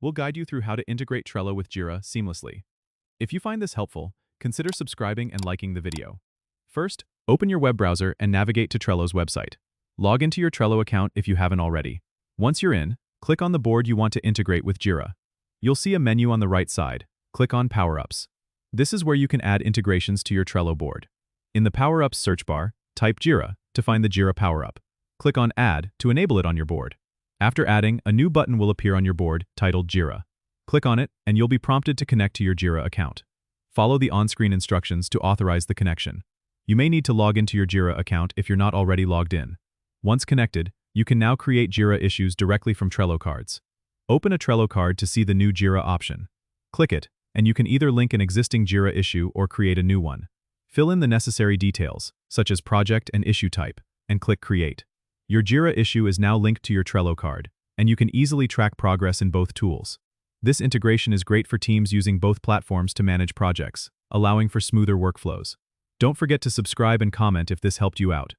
we'll guide you through how to integrate Trello with Jira seamlessly. If you find this helpful, consider subscribing and liking the video. First, open your web browser and navigate to Trello's website. Log into your Trello account if you haven't already. Once you're in, click on the board you want to integrate with Jira. You'll see a menu on the right side. Click on Power-Ups. This is where you can add integrations to your Trello board. In the Power-Ups search bar, type Jira to find the Jira Power-Up. Click on Add to enable it on your board. After adding, a new button will appear on your board titled Jira. Click on it and you'll be prompted to connect to your Jira account. Follow the on-screen instructions to authorize the connection. You may need to log into your Jira account if you're not already logged in. Once connected, you can now create Jira issues directly from Trello cards. Open a Trello card to see the new Jira option. Click it, and you can either link an existing Jira issue or create a new one. Fill in the necessary details, such as project and issue type, and click Create. Your Jira issue is now linked to your Trello card, and you can easily track progress in both tools. This integration is great for teams using both platforms to manage projects, allowing for smoother workflows. Don't forget to subscribe and comment if this helped you out.